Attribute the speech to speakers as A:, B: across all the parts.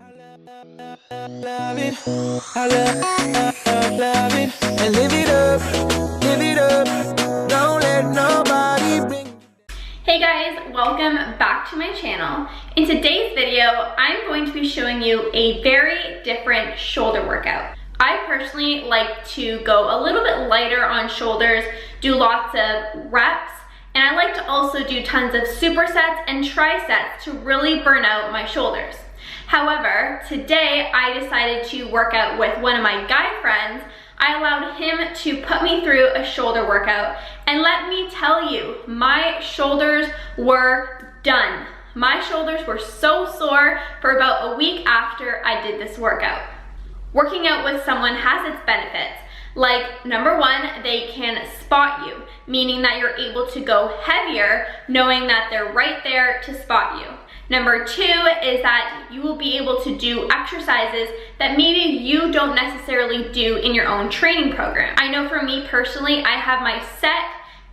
A: Love it, I love it, and live it up, don't let nobody bring.
B: Hey guys, welcome back to my channel. In today's video, I'm going to be showing you a very different shoulder workout. I personally like to go a little bit lighter on shoulders, do lots of reps, and I like to also do tons of supersets and trisets to really burn out my shoulders. However, today I decided to work out with one of my guy friends. I allowed him to put me through a shoulder workout, and let me tell you, my shoulders were done. My shoulders were so sore for about a week after I did this workout. Working out with someone has its benefits. Like, number one, they can spot you, meaning that you're able to go heavier knowing that they're right there to spot you. Number two is that you will be able to do exercises that maybe you don't necessarily do in your own training program. I know for me personally, I have my set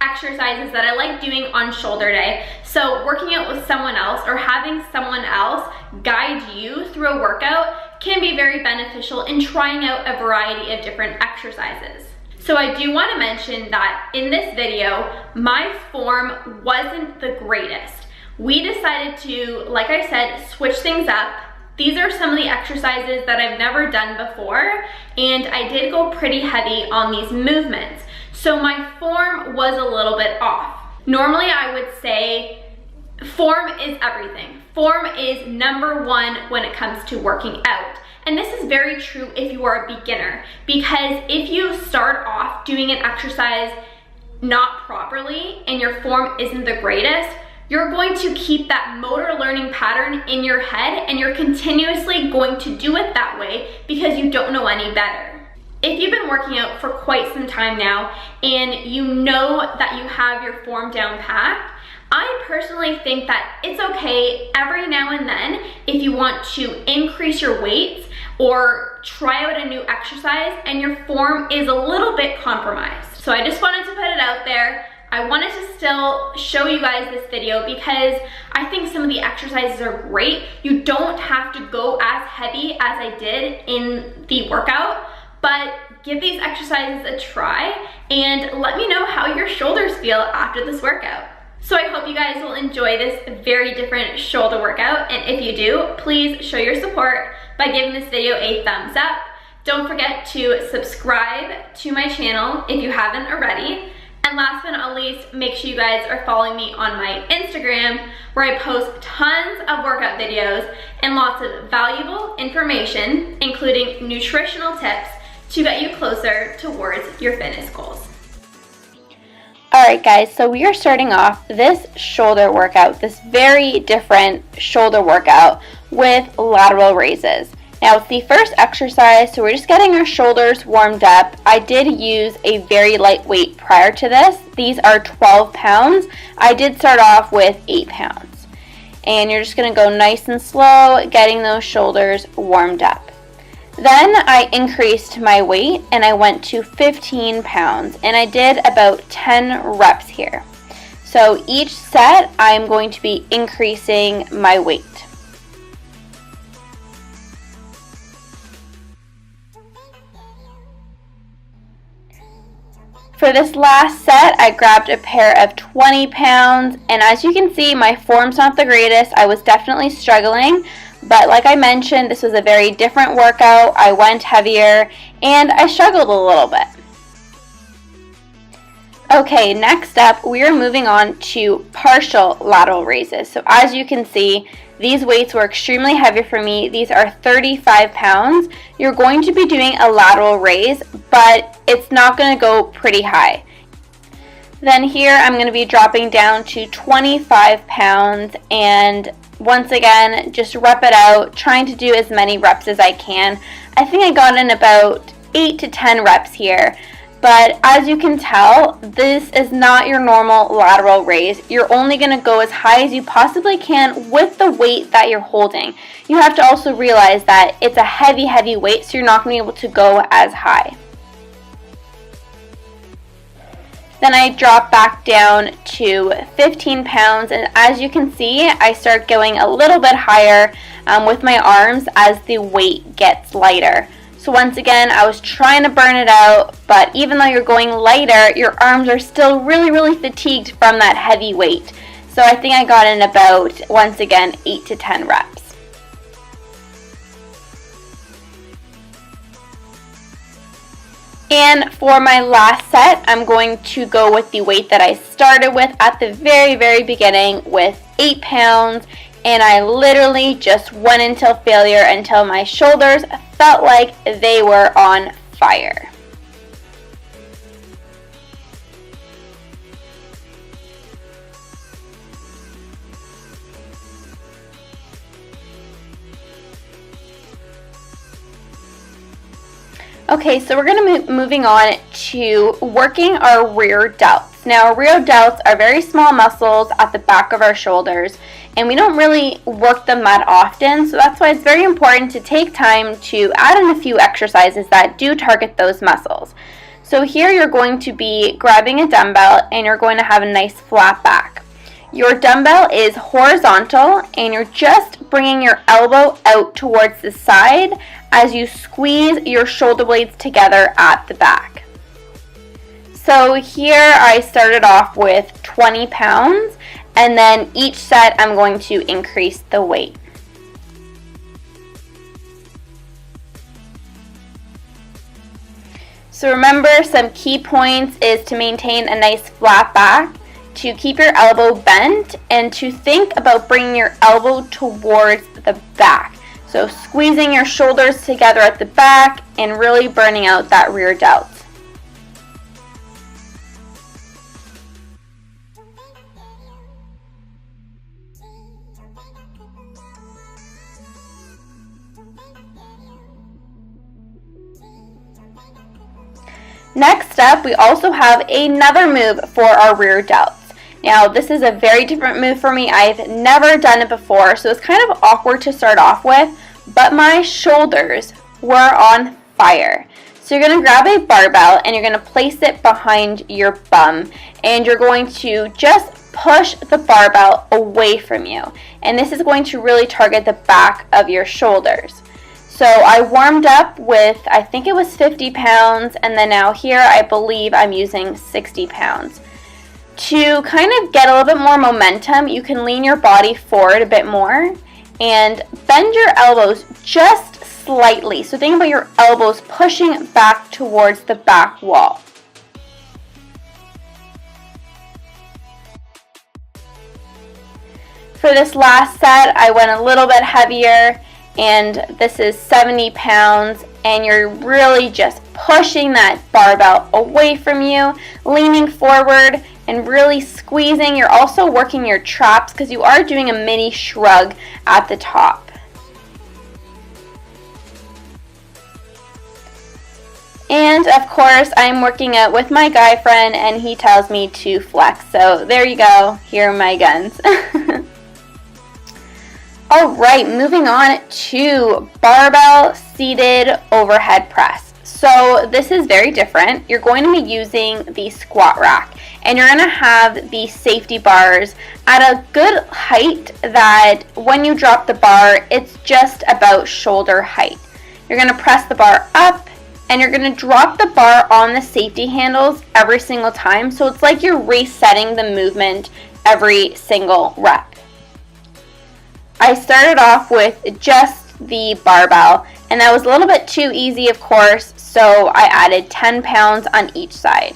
B: exercises that I like doing on shoulder day. So working out with someone else or having someone else guide you through a workout can be very beneficial in trying out a variety of different exercises. So I do want to mention that in this video, my form wasn't the greatest. We decided to, like I said, switch things up. These are some of the exercises that I've never done before, and I did go pretty heavy on these movements. So my form was a little bit off. Normally I would say form is everything. Form is number one when it comes to working out. And this is very true if you are a beginner, because if you start off doing an exercise not properly and your form isn't the greatest, you're going to keep that motor learning pattern in your head and you're continuously going to do it that way because you don't know any better. If you've been working out for quite some time now and you know that you have your form down packed, I personally think that it's okay every now and then if you want to increase your weights or try out a new exercise and your form is a little bit compromised. So I just wanted to put it out there. I wanted to still show you guys this video because I think some of the exercises are great. You don't have to go as heavy as I did in the workout, but give these exercises a try and let me know how your shoulders feel after this workout. So I hope you guys will enjoy this very different shoulder workout, and if you do, please show your support by giving this video a thumbs up. Don't forget to subscribe to my channel if you haven't already. And last but not least, make sure you guys are following me on my Instagram, where I post tons of workout videos and lots of valuable information, including nutritional tips to get you closer towards your fitness goals.
C: Alright guys, so we are starting off this shoulder workout, this very different shoulder workout with lateral raises. Now it's the first exercise, so we're just getting our shoulders warmed up. I did use a very light weight prior to this. These are 12 pounds. I did start off with 8 pounds. And you're just going to go nice and slow, getting those shoulders warmed up. Then I increased my weight and I went to 15 pounds. And I did about 10 reps here. So each set, I'm going to be increasing my weight. For this last set, I grabbed a pair of 20 pounds, and as you can see, my form's not the greatest. I was definitely struggling, but like I mentioned, this was a very different workout. I went heavier, and I struggled a little bit. Okay, next up, we are moving on to partial lateral raises. So as you can see, these weights were extremely heavy for me. These are 35 pounds. You're going to be doing a lateral raise, but it's not going to go pretty high. Then here I'm going to be dropping down to 25 pounds, and once again, just rep it out, trying to do as many reps as I can. I think I got in about 8 to 10 reps here. But as you can tell, this is not your normal lateral raise. You're only going to go as high as you possibly can with the weight that you're holding. You have to also realize that it's a heavy, heavy weight, so you're not going to be able to go as high. Then I drop back down to 15 pounds, and as you can see, I start going a little bit higher with my arms as the weight gets lighter. So once again, I was trying to burn it out, but even though you're going lighter, your arms are still really fatigued from that heavy weight. So I think I got in about, once again, 8 to 10 reps. And for my last set, I'm going to go with the weight that I started with at the very beginning with 8 pounds. And I literally just went until failure until my shoulders felt like they were on fire. Okay, so we're going to be moving on to working our rear delts. Now, our rear delts are very small muscles at the back of our shoulders, and we don't really work them that often, so that's why it's very important to take time to add in a few exercises that do target those muscles. So here you're going to be grabbing a dumbbell and you're going to have a nice flat back. Your dumbbell is horizontal and you're just bringing your elbow out towards the side as you squeeze your shoulder blades together at the back. So here I started off with 20 pounds, and then each set I'm going to increase the weight. So remember, some key points is to maintain a nice flat back, to keep your elbow bent, and to think about bringing your elbow towards the back. So squeezing your shoulders together at the back and really burning out that rear delt. Next up, we also have another move for our rear delts. Now, this is a very different move for me. I've never done it before, so it's kind of awkward to start off with, but my shoulders were on fire. So you're going to grab a barbell and you're going to place it behind your bum, and you're going to just push the barbell away from you. And this is going to really target the back of your shoulders. So I warmed up with, I think it was 50 pounds, and then now here I believe I'm using 60 pounds. To kind of get a little bit more momentum, you can lean your body forward a bit more and bend your elbows just slightly. So think about your elbows pushing back towards the back wall. For this last set, I went a little bit heavier, and this is 70 pounds, and you're really just pushing that barbell away from you, leaning forward and really squeezing. You're also working your traps because you are doing a mini shrug at the top. And of course, I'm working out with my guy friend and he tells me to flex. So there you go, here are my guns. Alright, moving on to barbell seated overhead press. So this is very different. You're going to be using the squat rack, and you're going to have the safety bars at a good height that when you drop the bar, it's just about shoulder height. You're going to press the bar up, and you're going to drop the bar on the safety handles every single time. So it's like you're resetting the movement every single rep. I started off with just the barbell, and that was a little bit too easy, of course, so I added 10 pounds on each side.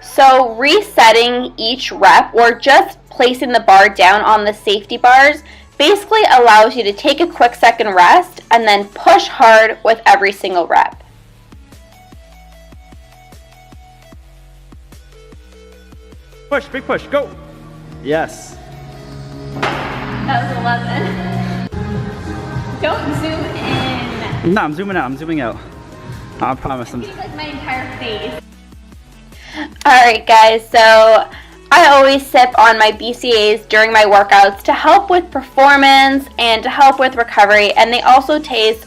C: So resetting each rep, or just placing the bar down on the safety bars, basically allows you to take a quick second rest and then push hard with every single rep.
D: Push, big push, go! Yes.
B: That was 11. Don't zoom in.
D: No, I'm zooming out, I'm zooming out. I promise.
B: It's like my entire face.
C: Alright guys, so I always sip on my BCAAs during my workouts to help with performance and to help with recovery, and they also taste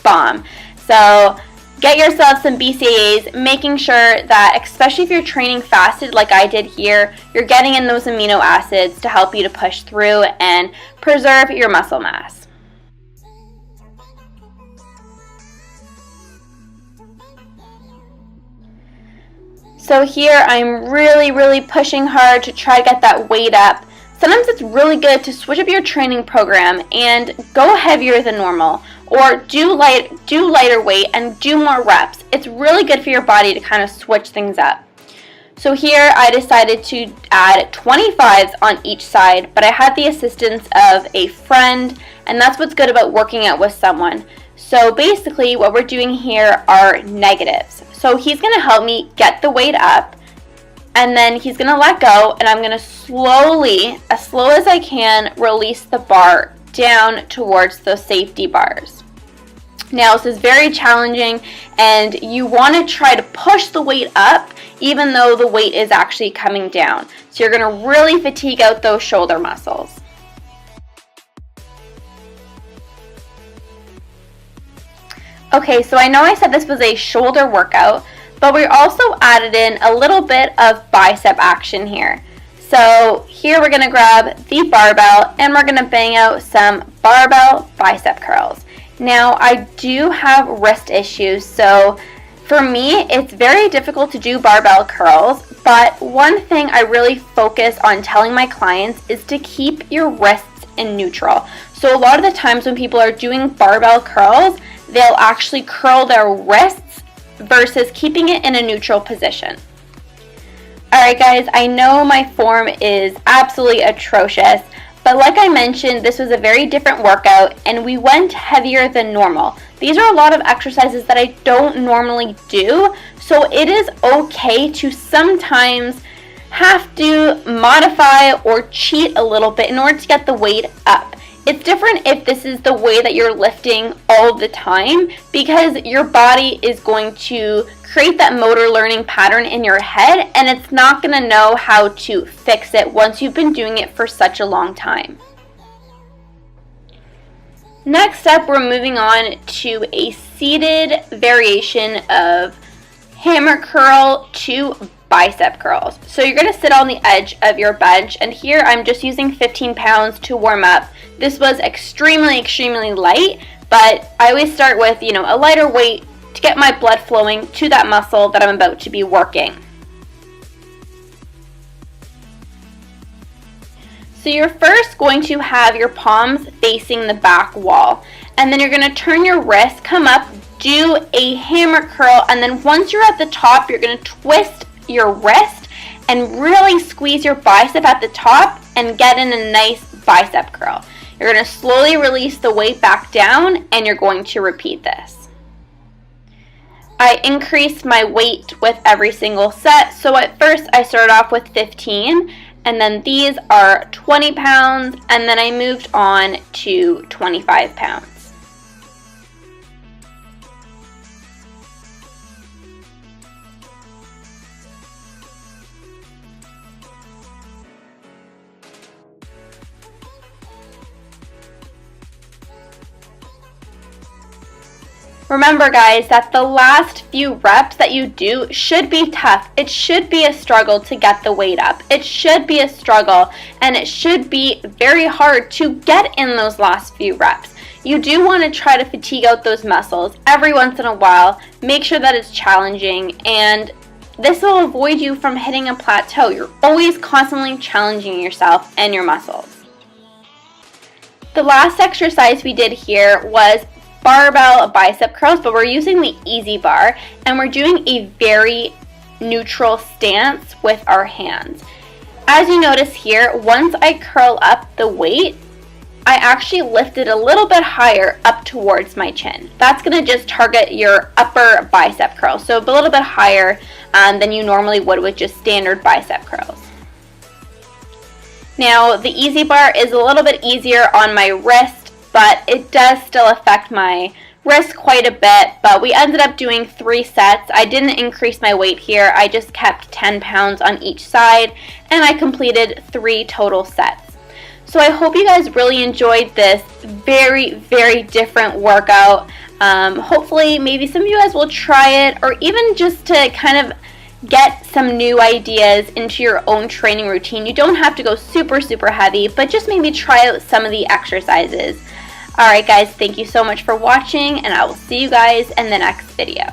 C: bomb. So Get yourself some BCAAs, making sure that, especially if you're training fasted like I did here, you're getting in those amino acids to help you to push through and preserve your muscle mass. So here I'm really pushing hard to try to get that weight up. Sometimes it's really good to switch up your training program and go heavier than normal, or do lighter weight and do more reps. It's really good for your body to kind of switch things up. So here I decided to add 25s on each side, but I had the assistance of a friend, and that's what's good about working out with someone. So basically what we're doing here are negatives. So he's going to help me get the weight up, and then he's going to let go, and I'm going to slowly, as slow as I can, release the bar down towards those safety bars. Now this is very challenging, and you want to try to push the weight up even though the weight is actually coming down. So you're going to really fatigue out those shoulder muscles. Okay, so I know I said this was a shoulder workout, but we also added in a little bit of bicep action here. So here we're going to grab the barbell and we're going to bang out some barbell bicep curls. Now I do have wrist issues, so for me it's very difficult to do barbell curls, but one thing I really focus on telling my clients is to keep your wrists in neutral. So a lot of the times when people are doing barbell curls, they'll actually curl their wrists versus keeping it in a neutral position. Alright guys, I know my form is absolutely atrocious, but like I mentioned, this was a very different workout and we went heavier than normal. These are a lot of exercises that I don't normally do, so it is okay to sometimes have to modify or cheat a little bit in order to get the weight up. It's different if this is the way that you're lifting all the time, because your body is going to create that motor learning pattern in your head and it's not going to know how to fix it once you've been doing it for such a long time. Next up, we're moving on to a seated variation of hammer curl to bicep curls. So you're going to sit on the edge of your bench, and here I'm just using 15 pounds to warm up. This was extremely light, but I always start with, a lighter weight to get my blood flowing to that muscle that I'm about to be working. So you're first going to have your palms facing the back wall, and then you're going to turn your wrist, come up, do a hammer curl, and then once you're at the top, you're going to twist your wrist and really squeeze your bicep at the top and get in a nice bicep curl. You're going to slowly release the weight back down and you're going to repeat this. I increased my weight with every single set, so at first I started off with 15, and then these are 20 pounds, and then I moved on to 25 pounds. Remember guys, that the last few reps that you do should be tough. It should be a struggle to get the weight up. It should be a struggle, and it should be very hard to get in those last few reps. You do want to try to fatigue out those muscles every once in a while. Make sure that it's challenging, and this will avoid you from hitting a plateau. You're always constantly challenging yourself and your muscles. The last exercise we did here was barbell bicep curls, but we're using the easy bar and we're doing a very neutral stance with our hands. As you notice here, once I curl up the weight, I actually lift it a little bit higher up towards my chin. That's going to just target your upper bicep curl, so a little bit higher than you normally would with just standard bicep curls. Now the easy bar is a little bit easier on my wrist, but it does still affect my wrist quite a bit, but we ended up doing 3 sets. I didn't increase my weight here. I just kept 10 pounds on each side, and I completed 3 total sets. So I hope you guys really enjoyed this very, very different workout. Hopefully maybe some of you guys will try it, or even just to kind of get some new ideas into your own training routine. You don't have to go super, super heavy, but just maybe try out some of the exercises. Alright guys, thank you so much for watching, and I will see you guys in the next video.